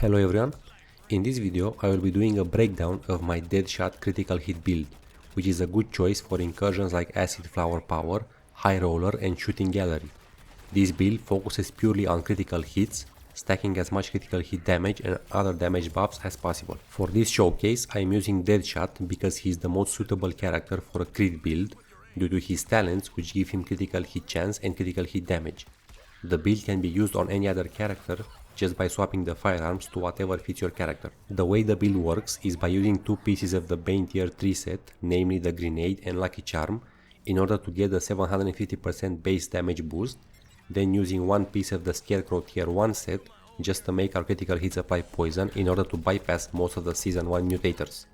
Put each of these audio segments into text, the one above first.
Hello everyone, in this video I will be doing a breakdown of my Deadshot critical hit build, which is a good choice for incursions like Acid Flower Power, High Roller and Shooting Gallery. This build focuses purely on critical hits, stacking as much critical hit damage and other damage buffs as possible. For this showcase I am using Deadshot because he is the most suitable character for a crit build due to his talents which give him critical hit chance and critical hit damage. The build can be used on any other character just by swapping the firearms to whatever fits your character. The way the build works is by using two pieces of the Bane tier 3 set, namely the Grenade and Lucky Charm, in order to get the 750% base damage boost, then using one piece of the Scarecrow tier 1 set just to make our critical hits apply poison in order to bypass most of the season 1 mutators.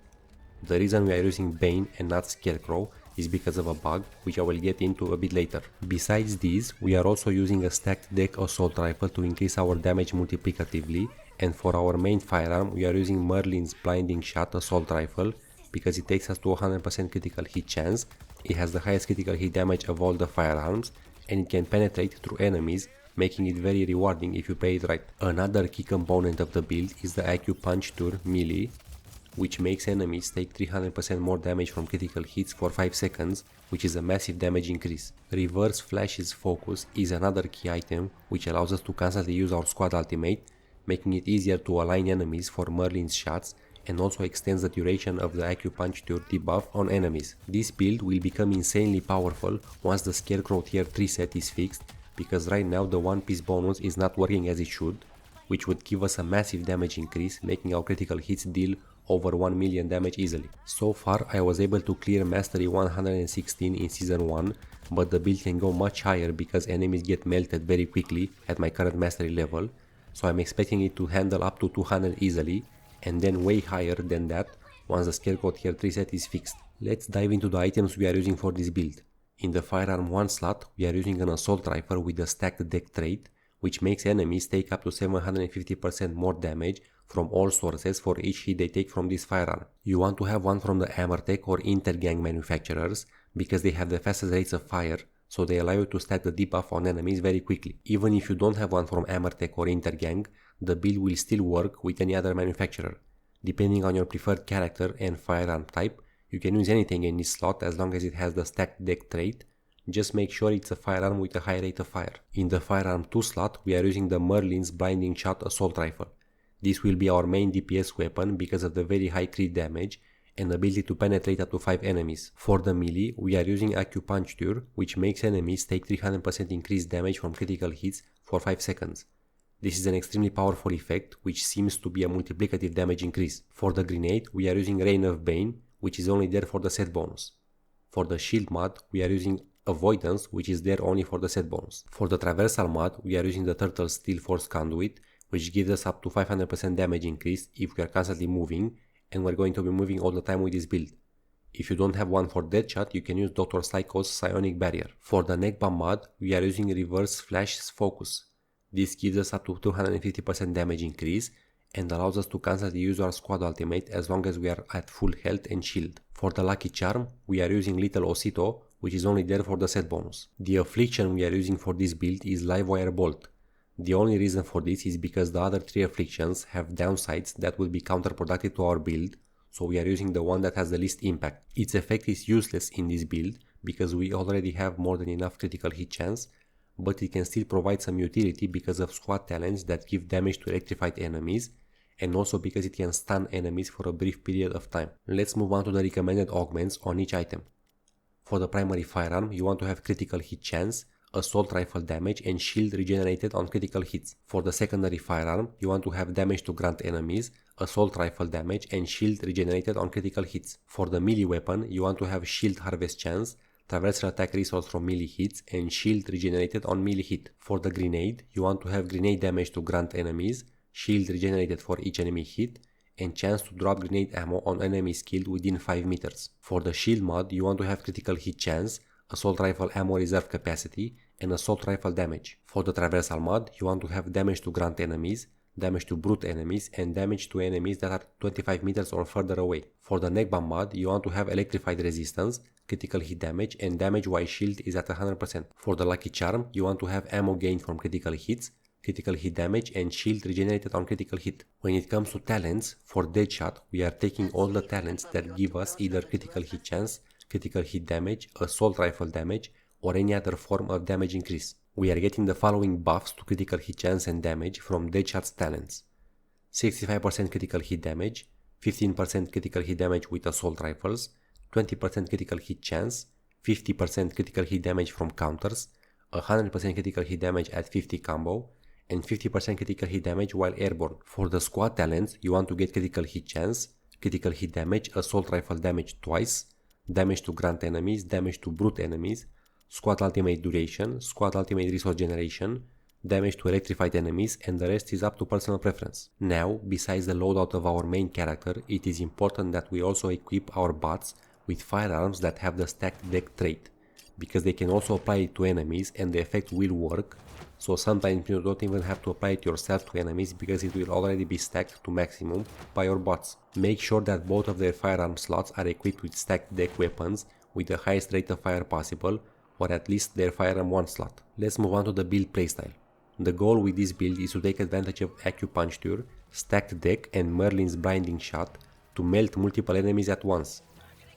The reason we are using Bane and not Scarecrow is because of a bug, which I will get into a bit later. Besides these, we are also using a stacked deck assault rifle to increase our damage multiplicatively, and for our main firearm we are using Merlin's blinding shot assault rifle because it takes us to 100% critical hit chance, it has the highest critical hit damage of all the firearms, and it can penetrate through enemies, making it very rewarding if you play it right. Another key component of the build is the Acupuncture melee, which makes enemies take 300% more damage from critical hits for 5 seconds, which is a massive damage increase. Reverse Flash's focus is another key item which allows us to constantly use our squad ultimate, making it easier to align enemies for Merlin's shots and also extends the duration of the Acupuncture debuff on enemies. This build will become insanely powerful once the Scarecrow tier 3 set is fixed, because right now the one piece bonus is not working as it should, which would give us a massive damage increase, making our critical hits deal over 1 million damage easily. So far I was able to clear mastery 116 in season 1, but the build can go much higher because enemies get melted very quickly at my current mastery level, so I'm expecting it to handle up to 200 easily, and then way higher than that once the Scarecrow tier 3 set is fixed. Let's dive into the items we are using for this build. In the firearm 1 slot we are using an assault rifle with the stacked deck trait, which makes enemies take up to 750% more damage from all sources for each hit they take from this firearm. You want to have one from the Amertech or Intergang manufacturers because they have the fastest rates of fire, so they allow you to stack the debuff on enemies very quickly. Even if you don't have one from Amertech or Intergang, the build will still work with any other manufacturer. Depending on your preferred character and firearm type, you can use anything in this slot as long as it has the stacked deck trait. Just make sure it's a firearm with a high rate of fire. In the firearm 2 slot we are using the Merlin's blinding shot assault rifle. This will be our main DPS weapon because of the very high crit damage and ability to penetrate up to 5 enemies. For the melee we are using Acupuncture, which makes enemies take 300% increased damage from critical hits for 5 seconds. This is an extremely powerful effect which seems to be a multiplicative damage increase. For the grenade we are using Reign of Bane, which is only there for the set bonus. For the shield mod we are using Avoidance, which is there only for the set bonus. For the traversal mod we are using the Turtle Steel Force Conduit, which gives us up to 500% damage increase if we are constantly moving, and we're going to be moving all the time with this build. If you don't have one for Deadshot, you can use Dr. Psycho's Psionic Barrier. For the neck bomb mod we are using Reverse Flash's Focus. This gives us up to 250% damage increase and allows us to constantly use our squad ultimate as long as we are at full health and shield. For the Lucky Charm we are using Little Osito, which is only there for the set bonus. The affliction we are using for this build is Livewire Bolt. The only reason for this is because the other 3 afflictions have downsides that will be counterproductive to our build, so we are using the one that has the least impact. Its effect is useless in this build because we already have more than enough critical hit chance, but it can still provide some utility because of squad talents that give damage to electrified enemies, and also because it can stun enemies for a brief period of time. Let's move on to the recommended augments on each item. For the primary firearm you want to have critical hit chance, assault rifle damage and shield regenerated on critical hits. For the secondary firearm you want to have damage to grunt enemies, assault rifle damage and shield regenerated on critical hits. For the melee weapon you want to have shield harvest chance, traversal attack resource from melee hits and shield regenerated on melee hit. For the grenade you want to have grenade damage to grunt enemies, shield regenerated for each enemy hit, and chance to drop grenade ammo on enemies killed within 5 meters. For the shield mod you want to have critical hit chance, assault rifle ammo reserve capacity and assault rifle damage. For the traversal mod you want to have damage to grunt enemies, damage to brute enemies and damage to enemies that are 25 meters or further away. For the neck bomb mod you want to have electrified resistance, critical hit damage and damage while shield is at 100%. For the lucky charm you want to have ammo gain from critical hits, critical hit damage and shield regenerated on critical hit. When it comes to talents, for Deadshot, we are taking all the talents that give us either critical hit chance, critical hit damage, assault rifle damage, or any other form of damage increase. We are getting the following buffs to critical hit chance and damage from Deadshot's talents: 65% critical hit damage, 15% critical hit damage with assault rifles, 20% critical hit chance, 50% critical hit damage from counters, 100% critical hit damage at 50 combo, and 50% critical hit damage while airborne. For the squad talents, you want to get critical hit chance, critical hit damage, assault rifle damage twice, damage to grunt enemies, damage to brute enemies, squad ultimate duration, squad ultimate resource generation, damage to electrified enemies, and the rest is up to personal preference. Now, besides the loadout of our main character, it is important that we also equip our bots with firearms that have the stacked deck trait, because they can also apply it to enemies and the effect will work, so sometimes you don't even have to apply it yourself to enemies because it will already be stacked to maximum by your bots. Make sure that both of their firearm slots are equipped with stacked deck weapons with the highest rate of fire possible, or at least their firearm 1 slot. Let's move on to the build playstyle. The goal with this build is to take advantage of acupuncture, stacked deck and Merlin's blinding shot to melt multiple enemies at once.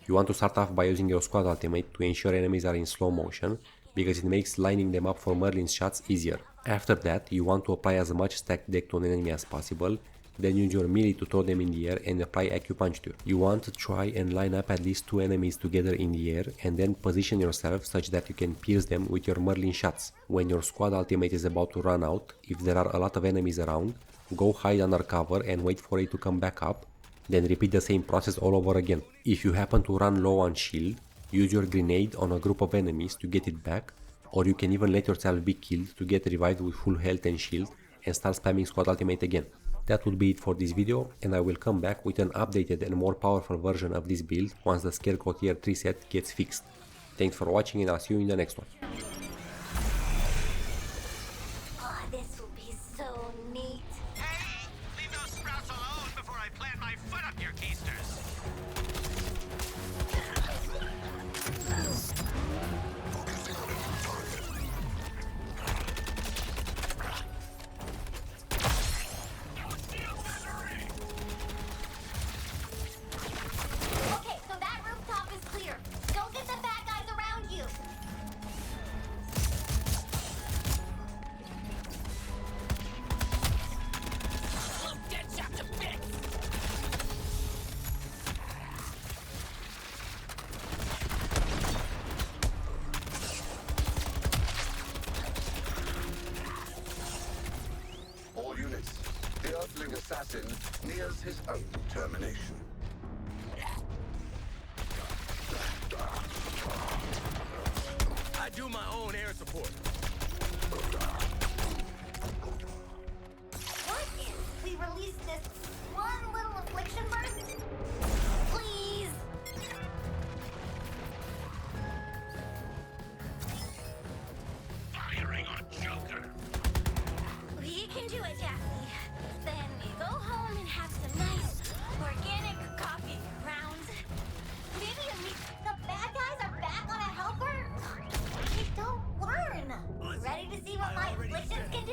You want to start off by using your squad ultimate to ensure enemies are in slow motion, because it makes lining them up for Merlin's shots easier. After that, you want to apply as much stacked deck to an enemy as possible, then use your melee to throw them in the air and apply acupuncture. You want to try and line up at least 2 enemies together in the air and then position yourself such that you can pierce them with your Merlin shots. When your squad ultimate is about to run out, if there are a lot of enemies around, go hide under cover and wait for it to come back up, then repeat the same process all over again. If you happen to run low on shield, use your grenade on a group of enemies to get it back, or you can even let yourself be killed to get revived with full health and shield and start spamming squad ultimate again. That would be it for this video, and I will come back with an updated and more powerful version of this build once the Scarecrow tier 3 set gets fixed. Thanks for watching and I'll see you in the next one. Oh, this will be so neat. Hey! Leave those sprouts alone before I plant my foot up your keisters! Okay, so that rooftop is clear. Don't get the bad guys around you. Blow Deadshot to bits! All units, the Earthling assassin nears his own termination. I do my own air support. What if we release this one little affliction burst? Please. Firing on Joker. We can do it, Daphne. Then we go home and have some nice organic coffee grounds. Maybe the bad guys are back on a helper? They don't learn. Ready to see what my afflictions can do?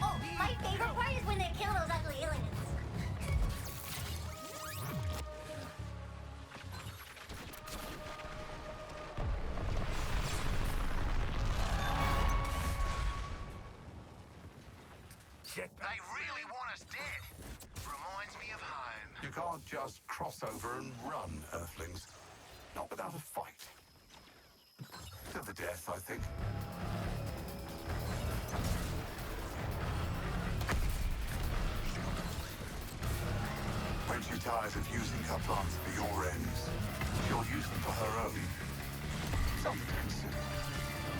Oh, my favorite part is when they kill those ugly aliens. I really want us dead. Reminds me of home. You can't just cross over and run, Earthlings. Not without a fight. To the death, I think. When she tires of using her plants for your ends, she'll use them for her own. Something silly.